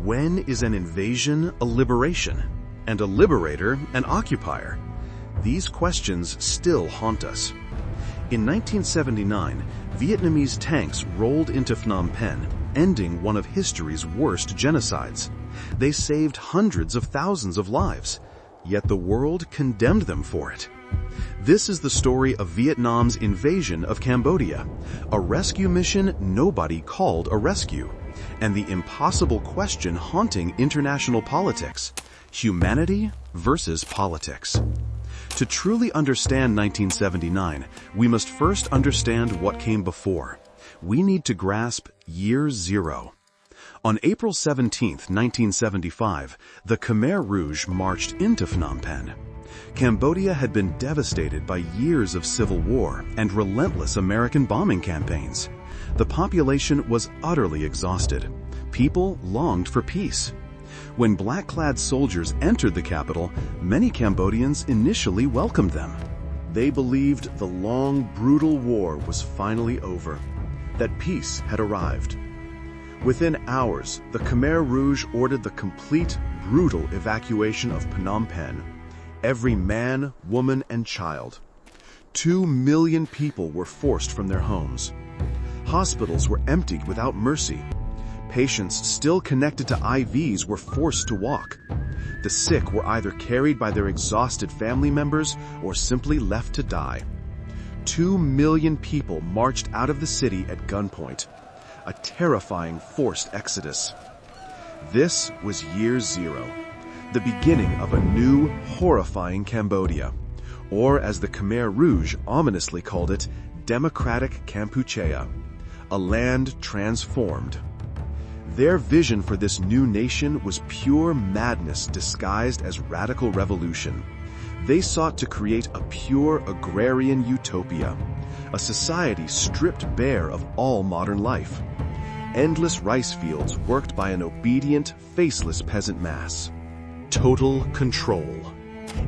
When is an invasion a liberation? And a liberator an occupier? These questions still haunt us. In 1979, Vietnamese tanks rolled into Phnom Penh, ending one of history's worst genocides. They saved hundreds of thousands of lives, yet the world condemned them for it. This is the story of Vietnam's invasion of Cambodia, a rescue mission nobody called a rescue, and the impossible question haunting international politics: humanity versus politics. To truly understand 1979, we must first understand what came before. We need to grasp year zero. On April 17, 1975, the Khmer Rouge marched into Phnom Penh. Cambodia had been devastated by years of civil war and relentless American bombing campaigns. The population was utterly exhausted. People longed for peace. When black-clad soldiers entered the capital, many Cambodians initially welcomed them. They believed the long, brutal war was finally over, that peace had arrived. Within hours, the Khmer Rouge ordered the complete, brutal evacuation of Phnom Penh. Every man, woman, and child. 2 million people were forced from their homes. Hospitals were emptied without mercy. Patients still connected to IVs were forced to walk. The sick were either carried by their exhausted family members or simply left to die. 2 million people marched out of the city at gunpoint, a terrifying forced exodus. This was year zero, the beginning of a new, horrifying Cambodia, or as the Khmer Rouge ominously called it, Democratic Kampuchea, a land transformed. Their vision for this new nation was pure madness disguised as radical revolution. They sought to create a pure agrarian utopia, a society stripped bare of all modern life. Endless rice fields worked by an obedient, faceless peasant mass. Total control.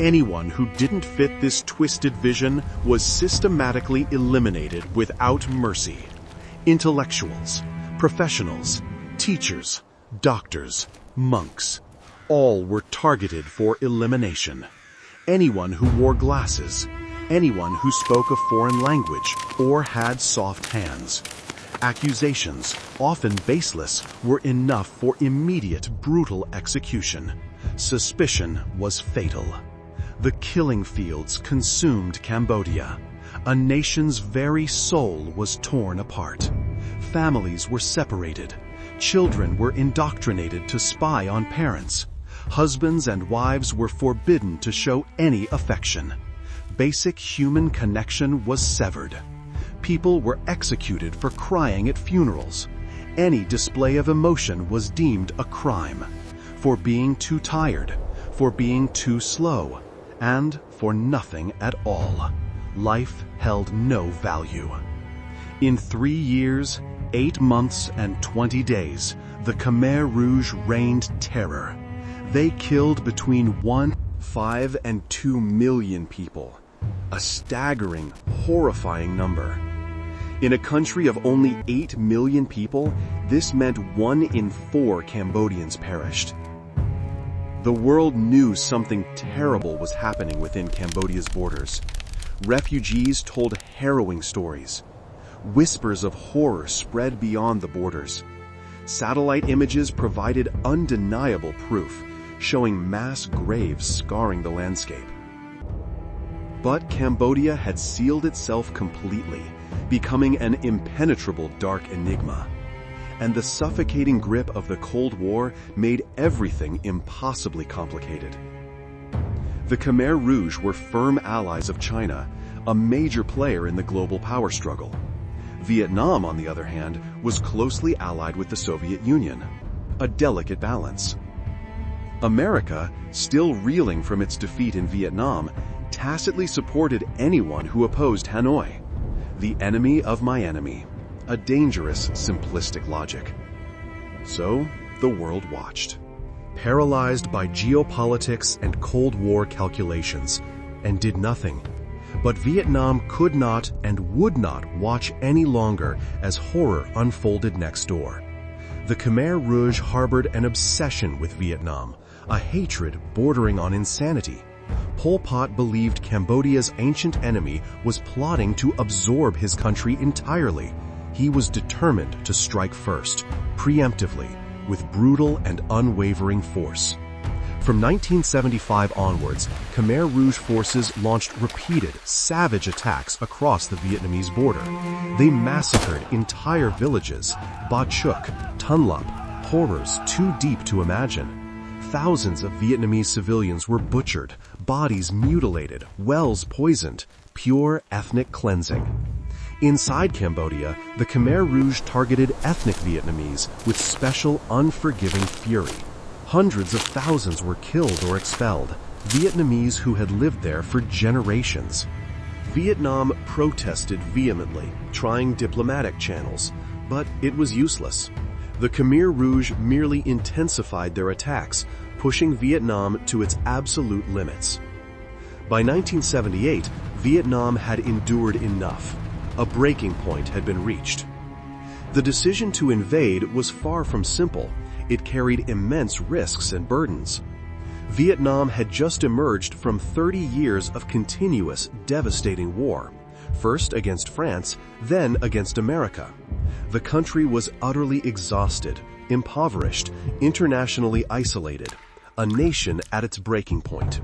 Anyone who didn't fit this twisted vision was systematically eliminated without mercy. Intellectuals, professionals, teachers, doctors, monks, all were targeted for elimination. Anyone who wore glasses, anyone who spoke a foreign language or had soft hands. Accusations, often baseless, were enough for immediate brutal execution. Suspicion was fatal. The killing fields consumed Cambodia. A nation's very soul was torn apart. Families were separated. Children were indoctrinated to spy on parents. Husbands and wives were forbidden to show any affection. Basic human connection was severed. People were executed for crying at funerals. Any display of emotion was deemed a crime. For being too tired, for being too slow, and for nothing at all. Life held no value. In 3 years, 8 months, and 20 days, the Khmer Rouge reigned terror. They killed between 1.5 and 2 million people, a staggering, horrifying number. In a country of only 8 million people, this meant 1 in 4 Cambodians perished. The world knew something terrible was happening within Cambodia's borders. Refugees told harrowing stories. Whispers of horror spread beyond the borders. Satellite images provided undeniable proof, showing mass graves scarring the landscape. But Cambodia had sealed itself completely, becoming an impenetrable dark enigma. And the suffocating grip of the Cold War made everything impossibly complicated. The Khmer Rouge were firm allies of China, a major player in the global power struggle. Vietnam, on the other hand, was closely allied with the Soviet Union, a delicate balance. America, still reeling from its defeat in Vietnam, tacitly supported anyone who opposed Hanoi, the enemy of my enemy. A dangerous, simplistic logic. So, the world watched, paralyzed by geopolitics and Cold War calculations, and did nothing. But Vietnam could not and would not watch any longer as horror unfolded next door. The Khmer Rouge harbored an obsession with Vietnam, a hatred bordering on insanity. Pol Pot believed Cambodia's ancient enemy was plotting to absorb his country entirely. He was determined to strike first, preemptively, with brutal and unwavering force. From 1975 onwards, Khmer Rouge forces launched repeated, savage attacks across the Vietnamese border. They massacred entire villages, Ba Chuk, Thun Lap, horrors too deep to imagine. Thousands of Vietnamese civilians were butchered, bodies mutilated, wells poisoned, pure ethnic cleansing. Inside Cambodia, the Khmer Rouge targeted ethnic Vietnamese with special, unforgiving fury. Hundreds of thousands were killed or expelled, Vietnamese who had lived there for generations. Vietnam protested vehemently, trying diplomatic channels, but it was useless. The Khmer Rouge merely intensified their attacks, pushing Vietnam to its absolute limits. By 1978, Vietnam had endured enough. A breaking point had been reached. The decision to invade was far from simple. It carried immense risks and burdens. Vietnam had just emerged from 30 years of continuous, devastating war, first against France, then against America. The country was utterly exhausted, impoverished, internationally isolated, a nation at its breaking point.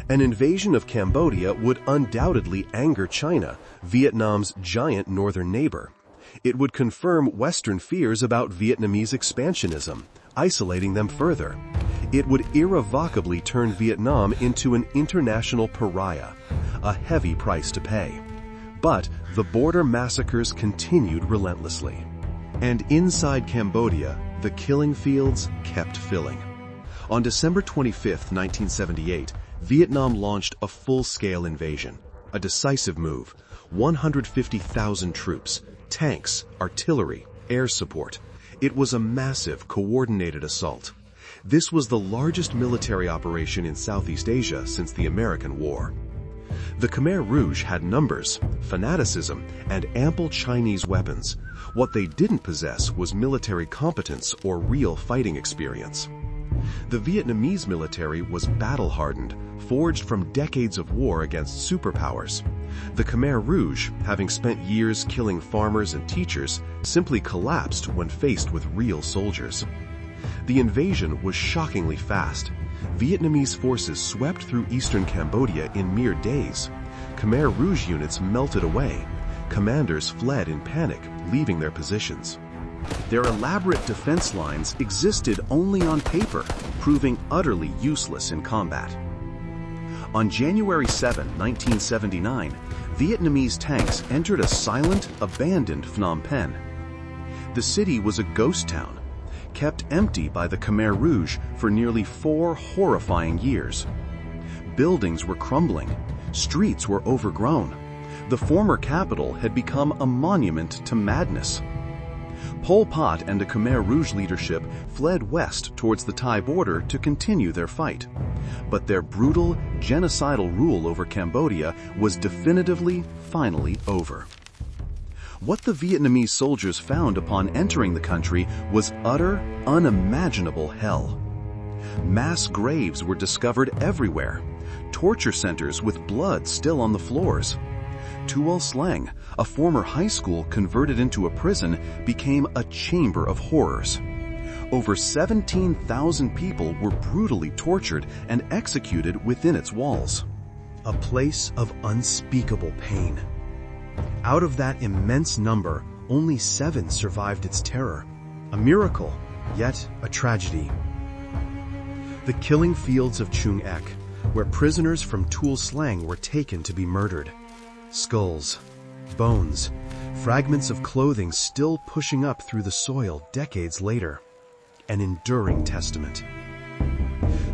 An invasion of Cambodia would undoubtedly anger China, Vietnam's giant northern neighbor. It would confirm Western fears about Vietnamese expansionism, isolating them further. It would irrevocably turn Vietnam into an international pariah, a heavy price to pay. But the border massacres continued relentlessly. And inside Cambodia, the killing fields kept filling. On December 25, 1978, Vietnam launched a full-scale invasion, a decisive move, 150,000 troops, tanks, artillery, air support. It was a massive, coordinated assault. This was the largest military operation in Southeast Asia since the American War. The Khmer Rouge had numbers, fanaticism, and ample Chinese weapons. What they didn't possess was military competence or real fighting experience. The Vietnamese military was battle-hardened, forged from decades of war against superpowers. The Khmer Rouge, having spent years killing farmers and teachers, simply collapsed when faced with real soldiers. The invasion was shockingly fast. Vietnamese forces swept through eastern Cambodia in mere days. Khmer Rouge units melted away. Commanders fled in panic, leaving their positions. Their elaborate defense lines existed only on paper, proving utterly useless in combat. On January 7, 1979, Vietnamese tanks entered a silent, abandoned Phnom Penh. The city was a ghost town, kept empty by the Khmer Rouge for nearly 4 horrifying years. Buildings were crumbling, streets were overgrown. The former capital had become a monument to madness. Pol Pot and the Khmer Rouge leadership fled west towards the Thai border to continue their fight. But their brutal, genocidal rule over Cambodia was definitively, finally over. What the Vietnamese soldiers found upon entering the country was utter, unimaginable hell. Mass graves were discovered everywhere, torture centers with blood still on the floors. Tuol Sleng, a former high school converted into a prison, became a chamber of horrors. Over 17,000 people were brutally tortured and executed within its walls. A place of unspeakable pain. Out of that immense number, only 7 survived its terror. A miracle, yet a tragedy. The killing fields of Chung Ek, where prisoners from Tuol Sleng were taken to be murdered. Skulls, bones, fragments of clothing still pushing up through the soil decades later. An enduring testament.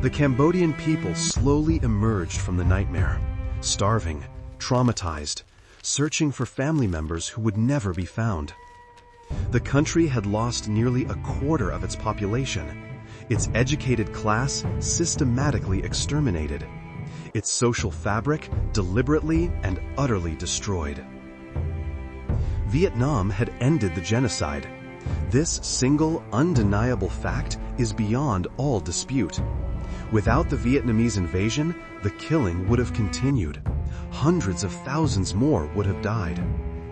The Cambodian people slowly emerged from the nightmare, starving, traumatized, searching for family members who would never be found. The country had lost nearly a quarter of its population, its educated class systematically exterminated, its social fabric deliberately and utterly destroyed. Vietnam had ended the genocide. This single, undeniable fact is beyond all dispute. Without the Vietnamese invasion, the killing would have continued. Hundreds of thousands more would have died.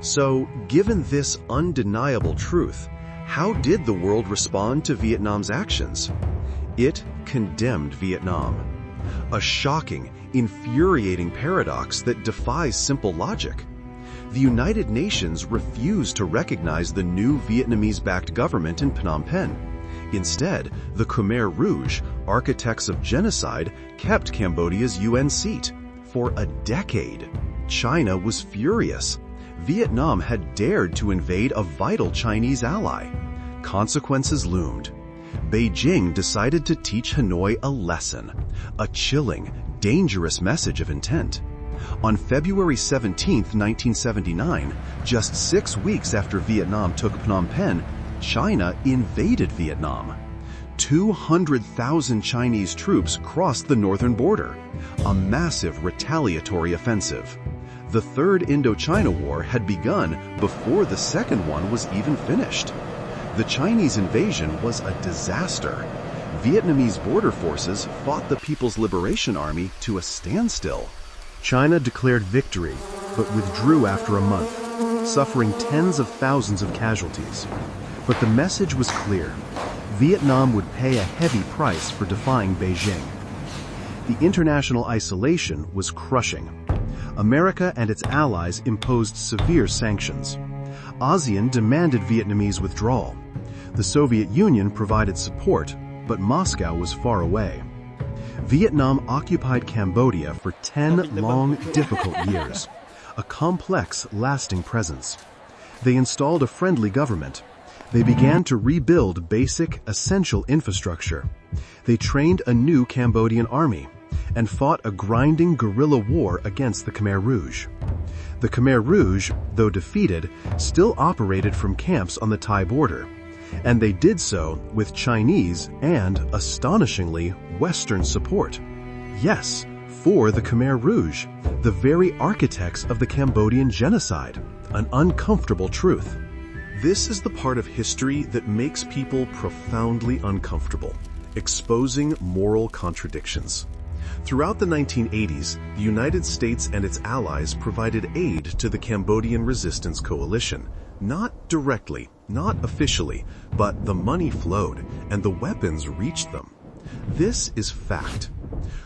So, given this undeniable truth, how did the world respond to Vietnam's actions? It condemned Vietnam. A shocking, infuriating paradox that defies simple logic. The United Nations refused to recognize the new Vietnamese-backed government in Phnom Penh. Instead, the Khmer Rouge, architects of genocide, kept Cambodia's UN seat. For a decade, China was furious. Vietnam had dared to invade a vital Chinese ally. Consequences loomed. Beijing decided to teach Hanoi a lesson, a chilling, dangerous message of intent. On February 17, 1979, just 6 weeks after Vietnam took Phnom Penh, China invaded Vietnam. 200,000 Chinese troops crossed the northern border, a massive retaliatory offensive. The Third Indochina War had begun before the second one was even finished. The Chinese invasion was a disaster. Vietnamese border forces fought the People's Liberation Army to a standstill. China declared victory, but withdrew after a month, suffering tens of thousands of casualties. But the message was clear. Vietnam would pay a heavy price for defying Beijing. The international isolation was crushing. America and its allies imposed severe sanctions. ASEAN demanded Vietnamese withdrawal. The Soviet Union provided support, but Moscow was far away. Vietnam occupied Cambodia for 10 long, difficult years, a complex, lasting presence. They installed a friendly government. They began to rebuild basic, essential infrastructure. They trained a new Cambodian army and fought a grinding guerrilla war against the Khmer Rouge. The Khmer Rouge, though defeated, still operated from camps on the Thai border, and they did so with Chinese and, astonishingly, Western support. Yes, for the Khmer Rouge, the very architects of the Cambodian genocide, an uncomfortable truth. This is the part of history that makes people profoundly uncomfortable, exposing moral contradictions. Throughout the 1980s, the United States and its allies provided aid to the Cambodian Resistance Coalition. Not directly, not officially, but the money flowed and the weapons reached them. This is fact.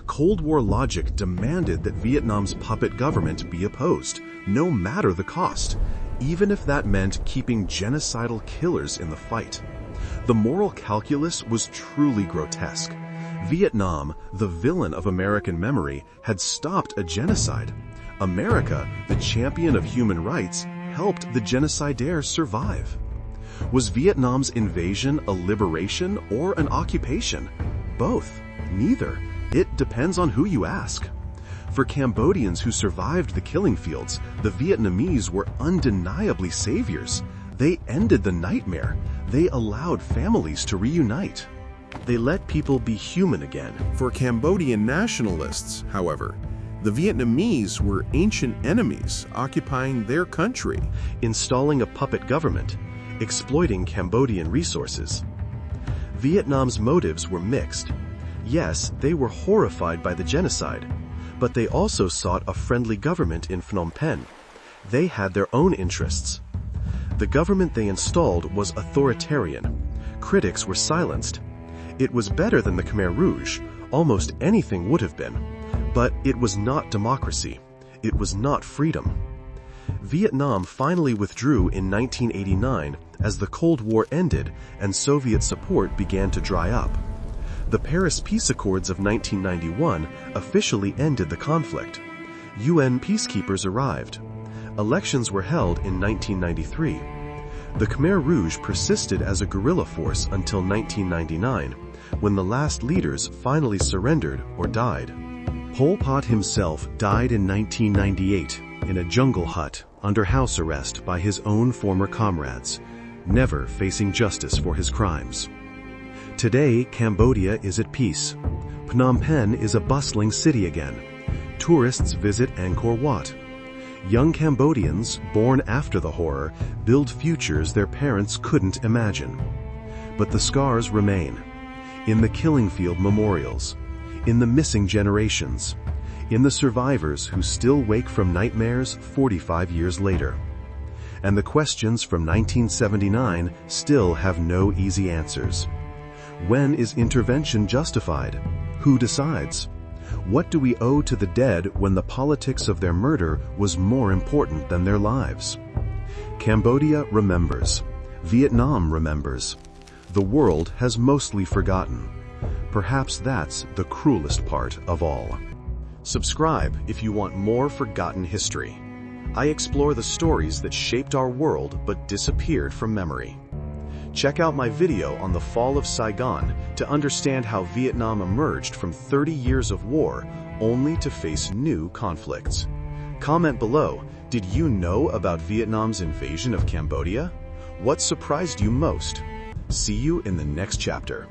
Cold War logic demanded that Vietnam's puppet government be opposed, no matter the cost, even if that meant keeping genocidal killers in the fight. The moral calculus was truly grotesque. Vietnam, the villain of American memory, had stopped a genocide. America, the champion of human rights, helped the genocidaire survive. Was Vietnam's invasion a liberation or an occupation? Both. Neither. It depends on who you ask. For Cambodians who survived the killing fields, the Vietnamese were undeniably saviors. They ended the nightmare. They allowed families to reunite. They let people be human again. For Cambodian nationalists, however, the Vietnamese were ancient enemies occupying their country, installing a puppet government, exploiting Cambodian resources. Vietnam's motives were mixed. Yes, they were horrified by the genocide, but they also sought a friendly government in Phnom Penh. They had their own interests. The government they installed was authoritarian. Critics were silenced. It was better than the Khmer Rouge. Almost anything would have been. But it was not democracy. It was not freedom. Vietnam finally withdrew in 1989 as the Cold War ended and Soviet support began to dry up. The Paris Peace Accords of 1991 officially ended the conflict. UN peacekeepers arrived. Elections were held in 1993. The Khmer Rouge persisted as a guerrilla force until 1999, when the last leaders finally surrendered or died. Pol Pot himself died in 1998 in a jungle hut under house arrest by his own former comrades, never facing justice for his crimes. Today, Cambodia is at peace. Phnom Penh is a bustling city again. Tourists visit Angkor Wat. Young Cambodians, born after the horror, build futures their parents couldn't imagine. But the scars remain. In the killing field memorials, in the missing generations, in the survivors who still wake from nightmares 45 years later. And the questions from 1979 still have no easy answers. When is intervention justified? Who decides? What do we owe to the dead when the politics of their murder was more important than their lives? Cambodia remembers. Vietnam remembers. The world has mostly forgotten. Perhaps that's the cruelest part of all. Subscribe if you want more forgotten history. I explore the stories that shaped our world but disappeared from memory. Check out my video on the fall of Saigon to understand how Vietnam emerged from 30 years of war only to face new conflicts. Comment below, did you know about Vietnam's invasion of Cambodia? What surprised you most? See you in the next chapter.